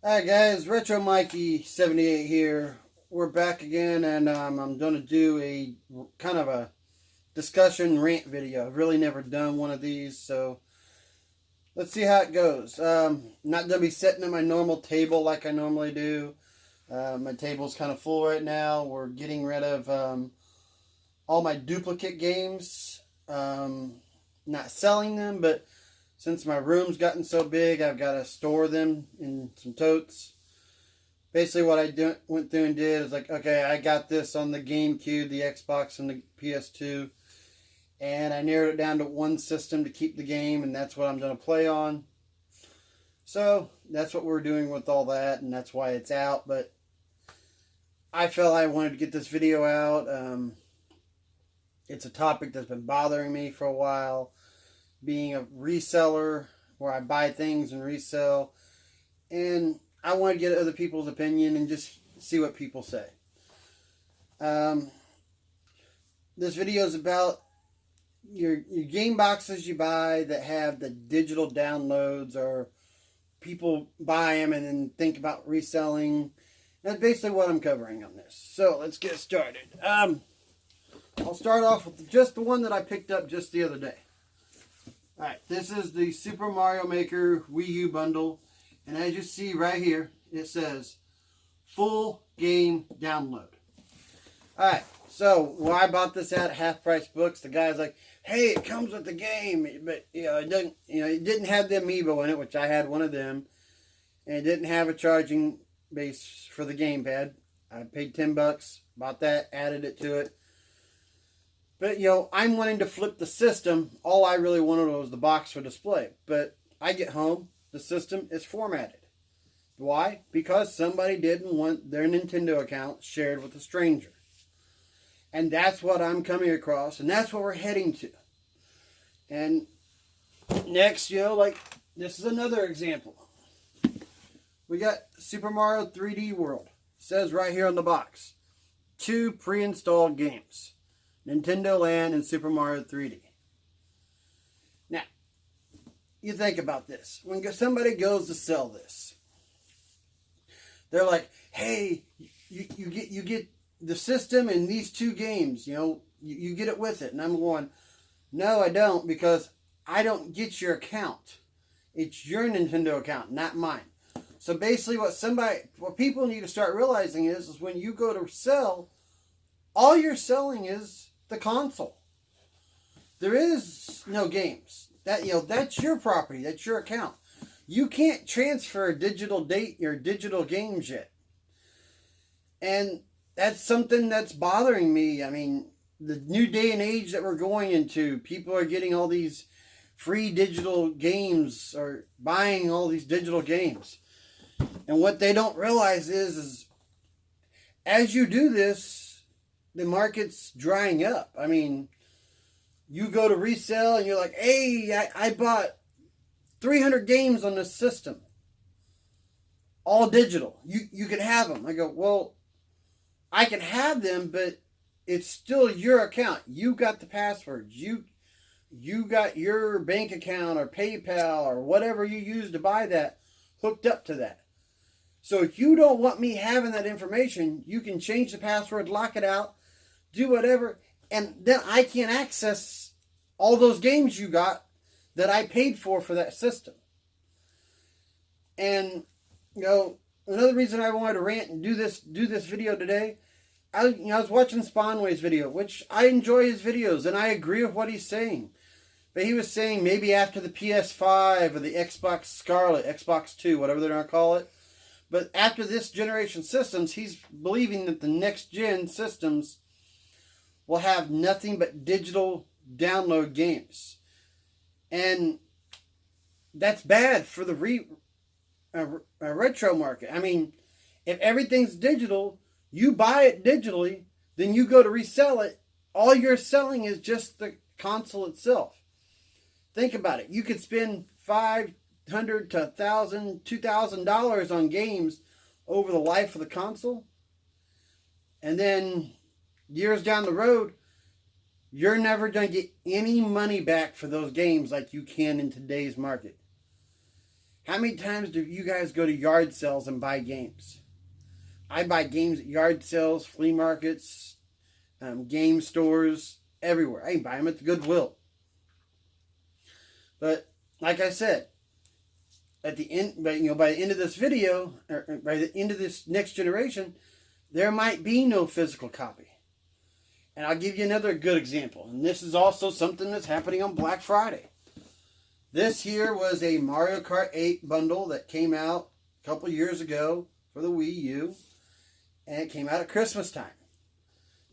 Hi guys, Retro Mikey 78 here. We're back again, and I'm going to do a kind of a discussion rant video. I've really never done one of these, so let's see how it goes. Not going to be sitting at my normal table like I normally do. My table's kind of full right now. We're getting rid of all my duplicate games. Not selling them, but since my room's gotten so big, I've got to store them in some totes. Basically, what I went through and did is like, okay, I got this on the GameCube, the Xbox, and the PS2. And I narrowed it down to one system to keep the game, and that's what I'm going to play on. So, that's what we're doing with all that, and that's why it's out. But I felt I wanted to get this video out. It's a topic that's been bothering me for a while. Being a reseller, where I buy things and resell. And I want to get other people's opinion and just see what people say. This video is about your game boxes you buy that have the digital downloads, or people buy them and then think about reselling. That's basically what I'm covering on this. So let's get started. I'll start off with just the one that I picked up just the other day. Alright, this is the Super Mario Maker Wii U bundle. And as you see right here, it says full game download. Alright, so when I bought this at Half Price Books, the guy's like, hey, it comes with the game, but it didn't have the amiibo in it, which I had one of them, and it didn't have a charging base for the gamepad. I paid $10, bought that, added it to it. But, I'm wanting to flip the system. All I really wanted was the box for display. But I get home, the system is formatted. Why? Because somebody didn't want their Nintendo account shared with a stranger. And that's what I'm coming across, and that's what we're heading to. And next, this is another example. We got Super Mario 3D World. It says right here on the box, 2 pre-installed games. Nintendo Land and Super Mario 3D. Now, you think about this. When somebody goes to sell this, they're like, hey, you get the system and these 2 games, you get it with it. And I'm going, no, I don't, because I don't get your account. It's your Nintendo account, not mine. So basically what people need to start realizing is when you go to sell, all you're selling is the console. There is no games. That's your property. That's your account. You can't transfer digital games yet. And that's something that's bothering me. I mean, the new day and age that we're going into, people are getting all these free digital games or buying all these digital games. And what they don't realize is as you do this, the market's drying up. I mean, you go to resell and you're like, hey, I bought 300 games on this system. All digital. You can have them. I go, well, I can have them, but it's still your account. You got the passwords. You got your bank account or PayPal or whatever you use to buy that hooked up to that. So if you don't want me having that information, you can change the password, lock it out, do whatever, and then I can't access all those games you got that I paid for that system. And, another reason I wanted to rant and do this video today, I was watching Spawnway's video, which I enjoy his videos, and I agree with what he's saying. But he was saying maybe after the PS5 or the Xbox Scarlet, Xbox 2, whatever they're going to call it, but after this generation systems, he's believing that the next gen systems will have nothing but digital download games. And that's bad for the retro market. I mean, if everything's digital, you buy it digitally, then you go to resell it, all you're selling is just the console itself. Think about it. You could spend $500 to $1,000, $2,000 on games over the life of the console. And then years down the road, you're never going to get any money back for those games like you can in today's market. How many times do you guys go to yard sales and buy games? I buy games at yard sales, flea markets, game stores, everywhere. I can buy them at the Goodwill. But like I said, at the end, by the end of this video, or by the end of this next generation, there might be no physical copy. And I'll give you another good example. And this is also something that's happening on Black Friday. This here was a Mario Kart 8 bundle that came out a couple years ago for the Wii U. And it came out at Christmas time.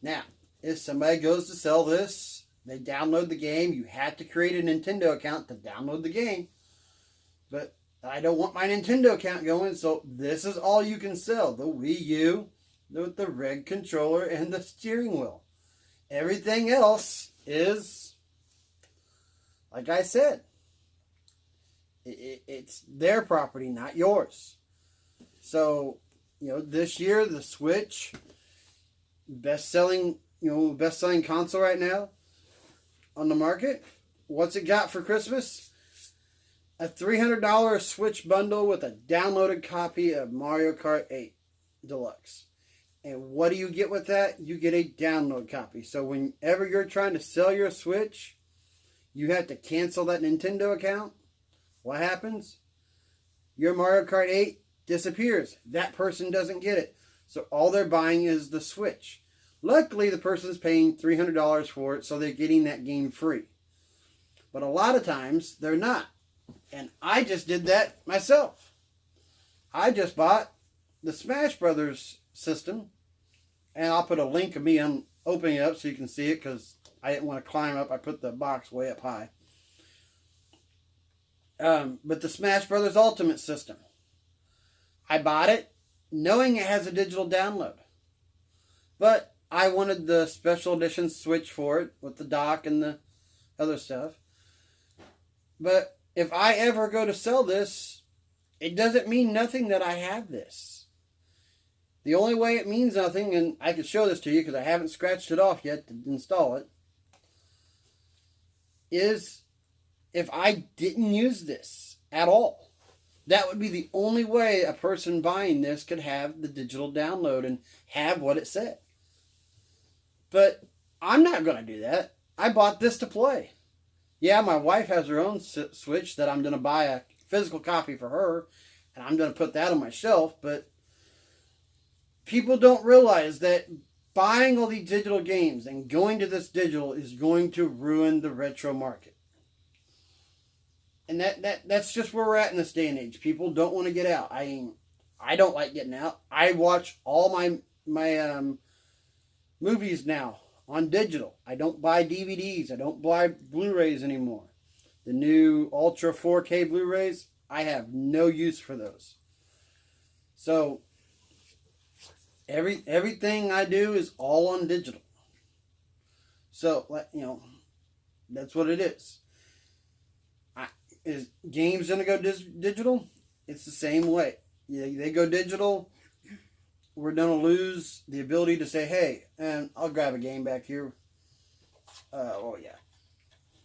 Now, if somebody goes to sell this, they download the game. You have to create a Nintendo account to download the game. But I don't want my Nintendo account going, so this is all you can sell. The Wii U with the red controller and the steering wheel. Everything else is, like I said, it's their property, not yours. So, this year the Switch, best-selling console right now on the market. What's it got for Christmas? A $300 Switch bundle with a downloaded copy of Mario Kart 8 Deluxe. And what do you get with that? You get a download copy. So whenever you're trying to sell your Switch, you have to cancel that Nintendo account. What happens? Your Mario Kart 8 disappears. That person doesn't get it. So all they're buying is the Switch. Luckily, the person's paying $300 for it, so they're getting that game free. But a lot of times, they're not. And I just did that myself. I just bought the Smash Brothers system. And I'll put a link of me opening it up so you can see it, because I didn't want to climb up. I put the box way up high. But the Smash Brothers Ultimate system. I bought it knowing it has a digital download. But I wanted the special edition Switch for it with the dock and the other stuff. But if I ever go to sell this, it doesn't mean nothing that I have this. The only way it means nothing, and I can show this to you because I haven't scratched it off yet to install it, is if I didn't use this at all. That would be the only way a person buying this could have the digital download and have what it said. But I'm not going to do that. I bought this to play. Yeah, my wife has her own Switch that I'm going to buy a physical copy for her, and I'm going to put that on my shelf, but people don't realize that buying all these digital games and going to this digital is going to ruin the retro market. And that's just where we're at in this day and age. People don't want to get out. I don't like getting out. I watch all my movies now on digital. I don't buy DVDs. I don't buy Blu-rays anymore. The new Ultra 4K Blu-rays, I have no use for those. So everything I do is all on digital. So, that's what it is. Is games going to go digital? It's the same way. They go digital, we're going to lose the ability to say, hey, and I'll grab a game back here.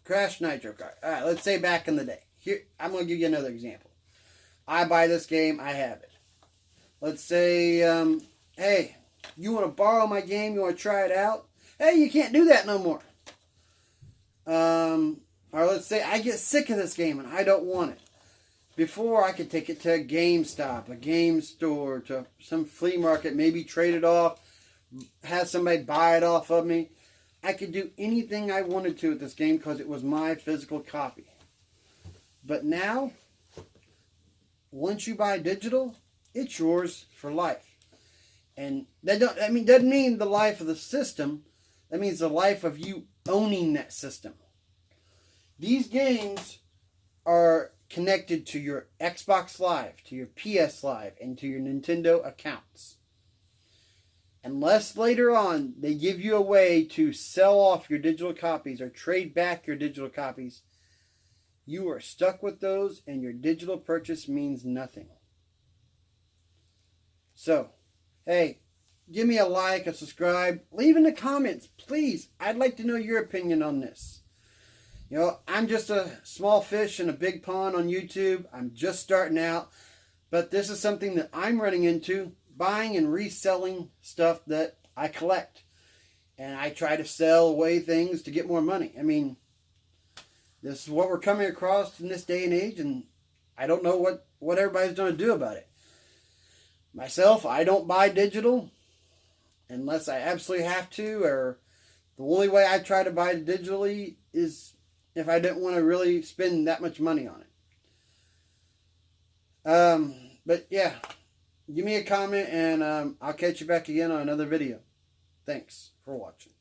Crash Nitro Kart. All right, let's say back in the day. Here, I'm going to give you another example. I buy this game, I have it. Let's say, hey, you want to borrow my game? You want to try it out? Hey, you can't do that no more. Or let's say I get sick of this game and I don't want it. Before, I could take it to a GameStop, a game store, to some flea market, maybe trade it off, have somebody buy it off of me. I could do anything I wanted to with this game because it was my physical copy. But now, once you buy digital, it's yours for life. And that doesn't mean the life of the system. That means the life of you owning that system. These games are connected to your Xbox Live, to your PS Live, and to your Nintendo accounts. Unless later on they give you a way to sell off your digital copies or trade back your digital copies, you are stuck with those and your digital purchase means nothing. So, hey, give me a like, a subscribe, leave in the comments, please. I'd like to know your opinion on this. You know, I'm just a small fish in a big pond on YouTube. I'm just starting out. But this is something that I'm running into, buying and reselling stuff that I collect. And I try to sell away things to get more money. I mean, this is what we're coming across in this day and age, and I don't know what everybody's going to do about it. Myself, I don't buy digital unless I absolutely have to, or the only way I try to buy digitally is if I didn't want to really spend that much money on it. But yeah, give me a comment, and I'll catch you back again on another video. Thanks for watching.